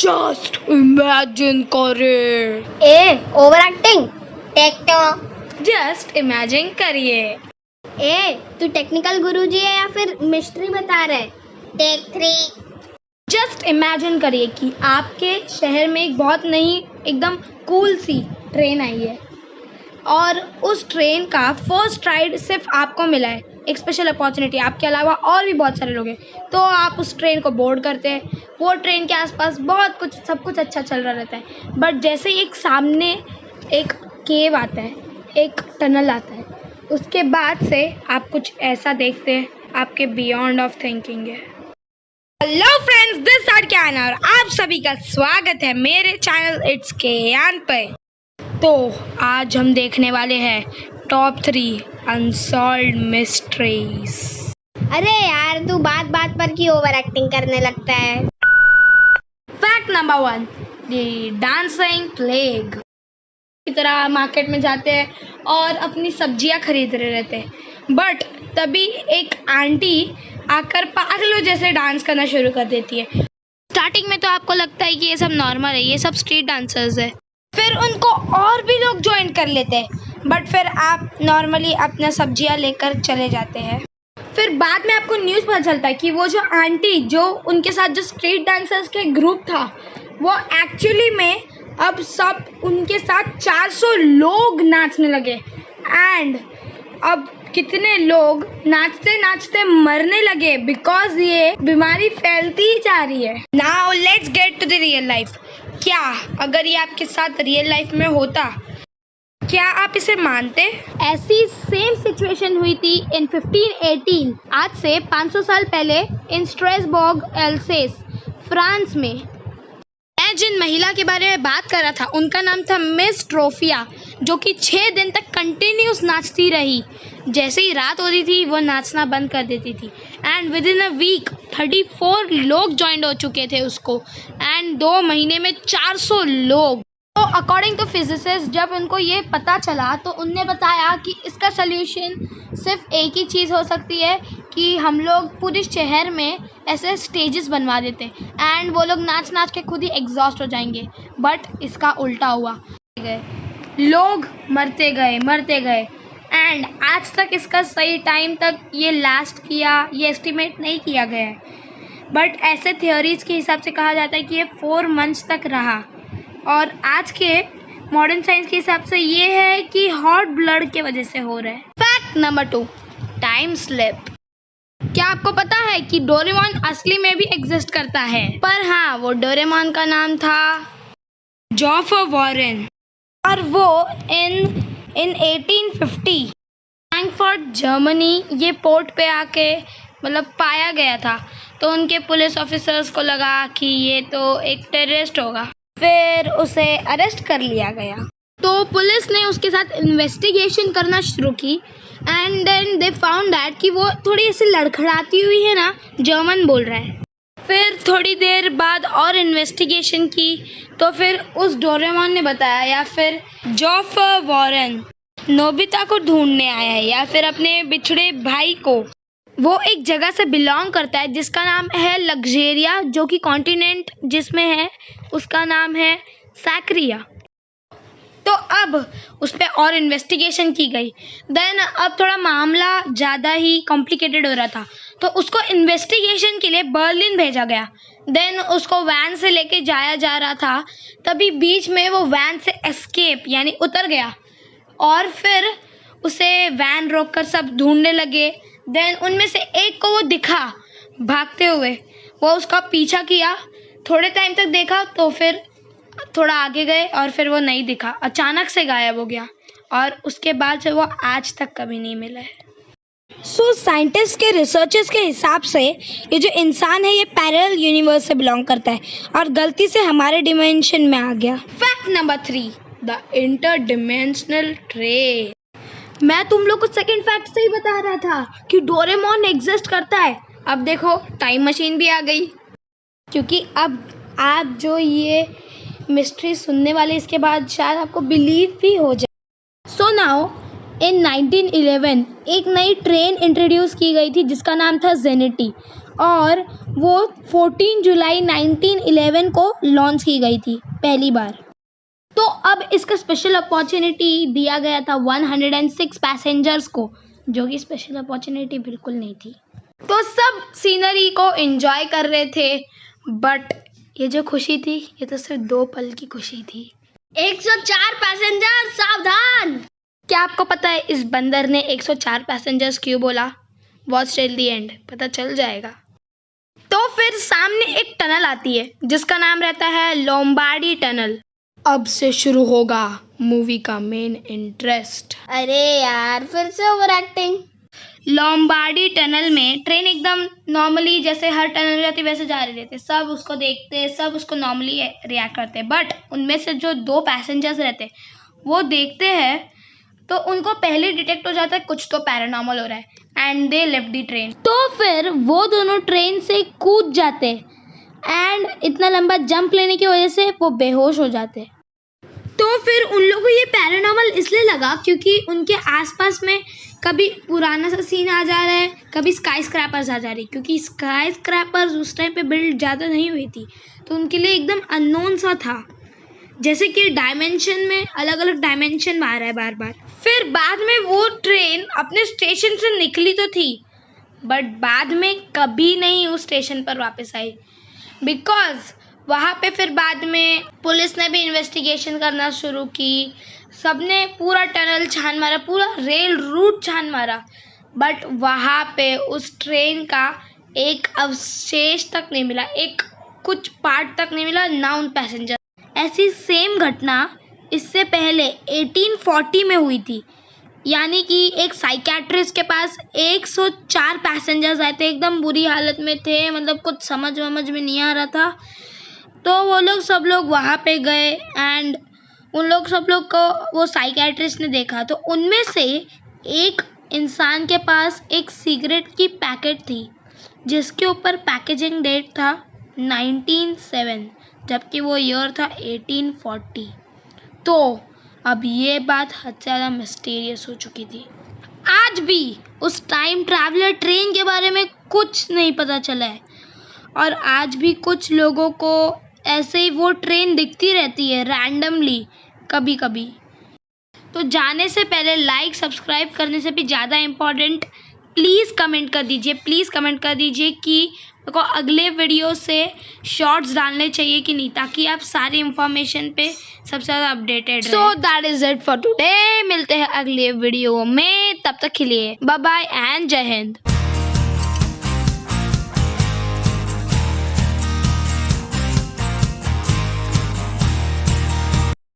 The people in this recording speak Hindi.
जस्ट इमेजिन करे। Over acting. Take two. Just imagine करिए। तू टेक्निकल गुरुजी है या फिर मिस्ट्री बता रहे? टेक 3। जस्ट इमेजिन करिए कि आपके शहर में एक बहुत नई एकदम कूल सी ट्रेन आई है और उस ट्रेन का फर्स्ट राइड सिर्फ आपको मिला है, एक स्पेशल अपॉर्चुनिटी। आपके अलावा और भी बहुत सारे लोग हैं, तो आप उस ट्रेन को बोर्ड करते हैं। वो ट्रेन के आसपास बहुत कुछ सब कुछ अच्छा चल रहा रहता है, बट जैसे ही एक सामने एक केव आता है, एक टनल आता है, उसके बाद से आप कुछ ऐसा देखते हैं, आपके बियॉन्ड ऑफ थिंकिंग है। Hello friends, this side can और आप सभी का स्वागत है मेरे चैनल इट्स केयान पे। तो आज हम देखने वाले हैं टॉप 3 अनसॉल्व्ड मिस्ट्रीज। अरे यार, तू बात बात पर क्यों ओवर एक्टिंग करने लगता है? Fact number 1, the dancing plague. की तरह मार्केट में जाते हैं और अपनी सब्जियां खरीद रहे रहते हैं, बट तभी एक आंटी आकर पागलों जैसे डांस करना शुरू कर देती है। स्टार्टिंग में तो आपको लगता है कि ये सब नॉर्मल है, ये सब स्ट्रीट डांसर्स है, फिर उनको और भी लोग ज्वाइन कर लेते हैं, बट फिर आप नॉर्मली अपना सब्जियां लेकर चले जाते हैं। फिर बाद में आपको न्यूज़ पता चलता है कि वो जो आंटी जो उनके साथ जो स्ट्रीट डांसर्स के ग्रुप था, वो एक्चुअली में अब सब उनके साथ 400 लोग नाचने लगे एंड अब कितने लोग नाचते नाचते मरने लगे बिकॉज ये बीमारी फैलती ही जा रही है। Now let's get to the real life. क्या अगर ये आपके साथ रियल लाइफ में होता, क्या आप इसे मानते? ऐसी सेम सिचुएशन हुई थी इन 1518, आज से 500 साल पहले, इन स्ट्रेसबर्ग एल्सेस, फ्रांस में। मैं जिन महिला के बारे में बात कर रहा था उनका नाम था मिस ट्रोफिया, जो कि 6 दिन तक कंटिन्यूस नाचती रही। जैसे ही रात होती थी वो नाचना बंद कर देती थी and within a week 34 लोग ज्वाइन हो चुके थे उसको एंड 2 महीने में 400 लोग। तो अकॉर्डिंग टू फिजिसिस्ट, जब उनको ये पता चला तो उनने बताया कि इसका सल्यूशन सिर्फ एक ही चीज़ हो सकती है कि हम लोग पूरे शहर में ऐसे स्टेजेस बनवा देते एंड वो लोग नाच नाच के खुद ही एग्जॉस्ट हो जाएंगे। बट इसका उल्टा हुआ, लोग मरते गए एंड आज तक इसका सही टाइम तक ये लास्ट किया, ये एस्टिमेट नहीं किया गया है, बट ऐसे थियोरीज के हिसाब से कहा जाता है कि ये 4 मंथ्स तक रहा। और आज के मॉडर्न साइंस के हिसाब से ये है कि हॉट ब्लड के वजह से हो रहा है। Fact number 2, time slip. क्या आपको पता है कि डोरेमोन असली में भी एग्जिस्ट करता है, पर हाँ, वो डोरेमोन का नाम था जॉफर वॉरेन और वो इन 1850 फ्रैंकफर्ट जर्मनी ये पोर्ट पे आके मतलब पाया गया था। तो उनके पुलिस ऑफिसर्स को लगा कि ये तो एक टेररिस्ट होगा, फिर उसे अरेस्ट कर लिया गया। तो पुलिस ने उसके साथ इन्वेस्टिगेशन करना शुरू की and then they found that कि वो थोड़ी ऐसी लड़खड़ाती हुई है ना, जर्मन बोल रहा है। फिर थोड़ी देर बाद और इन्वेस्टिगेशन की तो फिर उस डोरेमोन ने बताया, या फिर जॉफर वॉरेन नोबिता को ढूंढने आया है या फिर अपने बिछड़े भाई को। वो एक जगह से बिलोंग करता है जिसका नाम है लग्जेरिया, जो कि कॉन्टिनेंट जिसमें है उसका नाम है सैक्रिया। तो अब उस पर और इन्वेस्टिगेशन की गई। देन अब थोड़ा मामला ज़्यादा ही कॉम्प्लिकेटेड हो रहा था, तो उसको इन्वेस्टिगेशन के लिए बर्लिन भेजा गया। देन उसको वैन से लेके जाया जा रहा था, तभी बीच में वो वैन से एस्केप यानी उतर गया और फिर उसे वैन रोककर सब ढूंढने लगे। देन उनमें से एक को वो दिखा भागते हुए, वो उसका पीछा किया, थोड़े टाइम तक देखा तो फिर थोड़ा आगे गए और फिर वो नहीं दिखा, अचानक से गायब हो गया और उसके बाद से वो आज तक कभी नहीं मिला है। सो साइंटिस्ट के रिसर्चर्स के हिसाब से ये जो इंसान है ये पैरेलल यूनिवर्स से बिलोंग करता है और गलती से हमारे डिमेंशन में आ गया। Fact number 3, the interdimensional train. मैं तुम लोग को सेकंड फैक्ट से ही बता रहा था कि डोरेमोन एग्जिस्ट करता है। अब देखो टाइम मशीन भी आ गई, क्योंकि अब आप जो ये मिस्ट्री सुनने वाले इसके बाद शायद आपको बिलीव भी हो जाए। सो नाउ इन 1911 एक नई ट्रेन इंट्रोड्यूस की गई थी जिसका नाम था जेनिटी और वो 14 जुलाई 1911 को लॉन्च की गई थी पहली बार। तो अब इसका स्पेशल अपॉर्चुनिटी दिया गया था 106 पैसेंजर्स को, जो कि स्पेशल अपॉर्चुनिटी बिल्कुल नहीं थी। तो सब सीनरी को एंजॉय कर रहे थे, बट ये जो खुशी थी ये तो सिर्फ 2 पल की खुशी थी। 104 पैसेंजर सावधान। क्या आपको पता है इस बंदर ने 104 पैसेंजर्स क्यों बोला? वॉच टिल द एंड, पता चल जाएगा। तो फिर सामने एक टनल आती है जिसका नाम रहता है लोम्बार्डी टनल। अब से शुरू होगा मूवी का मेन इंटरेस्ट। अरे यार फिर से ओवर एक्टिंग। लोम्बार्डी टनल में ट्रेन एकदम नॉर्मली जैसे हर टनल रहती वैसे जा रहे थे, सब उसको देखते, सब उसको नॉर्मली रिएक्ट करते, बट उनमें से जो 2 पैसेंजर्स रहते वो देखते हैं तो उनको पहले डिटेक्ट हो जाता है कुछ तो पैरानॉर्मल हो रहा है and they left the train. तो फिर वो दोनों ट्रेन से कूद जाते एंड इतना लंबा जंप लेने की वजह से वो बेहोश हो जाते। तो फिर उन लोगों को ये पैरानॉर्मल इसलिए लगा क्योंकि उनके आसपास में कभी पुराना सा सीन आ जा रहा है, कभी स्काई स्क्रैपर्स आ जा रही, क्योंकि स्काई स्क्रैपर्स उस टाइम पे बिल्ड ज़्यादा नहीं हुई थी, तो उनके लिए एकदम अननोन सा था। जैसे कि डायमेंशन में अलग अलग डायमेंशन आ रहा है बार बार। फिर बाद में वो ट्रेन अपने स्टेशन से निकली तो थी, बट बाद में कभी नहीं उस स्टेशन पर वापस आई, बिकॉज वहाँ पे फिर बाद में पुलिस ने भी इन्वेस्टिगेशन करना शुरू की, सबने पूरा टनल छान मारा, पूरा रेल रूट छान मारा, बट वहाँ पे उस ट्रेन का एक अवशेष तक नहीं मिला, एक कुछ पार्ट तक नहीं मिला, ना उन पैसेंजर। ऐसी सेम घटना इससे पहले 1840 में हुई थी, यानी कि एक साइकियाट्रिस्ट के पास 104 पैसेंजर्स आए थे, एकदम बुरी हालत में थे, मतलब कुछ समझ में नहीं आ रहा था। तो वो लोग सब लोग वहाँ पे गए एंड उन लोग सब लोग को वो साइकियाट्रिस्ट ने देखा, तो उनमें से एक इंसान के पास एक सिगरेट की पैकेट थी जिसके ऊपर पैकेजिंग डेट था 1907, जबकि वो ईयर था 1840। तो अब ये बात हद से ज़्यादा मिस्टीरियस हो चुकी थी। आज भी उस टाइम ट्रैवलर ट्रेन के बारे में कुछ नहीं पता चला है, और आज भी कुछ लोगों को ऐसे ही वो ट्रेन दिखती रहती है रैंडमली कभी कभी। तो जाने से पहले लाइक सब्सक्राइब करने से भी ज़्यादा इम्पोर्टेंट प्लीज़ कमेंट कर दीजिए कि मेरे को अगले वीडियो से शॉर्ट्स डालने चाहिए कि नहीं, ताकि आप सारी इंफॉर्मेशन पे सबसे ज़्यादा अपडेटेड रहें। So that is it for today. मिलते हैं अगले वीडियो में, तब तक के लिए बाय बाय एंड जय हिंद।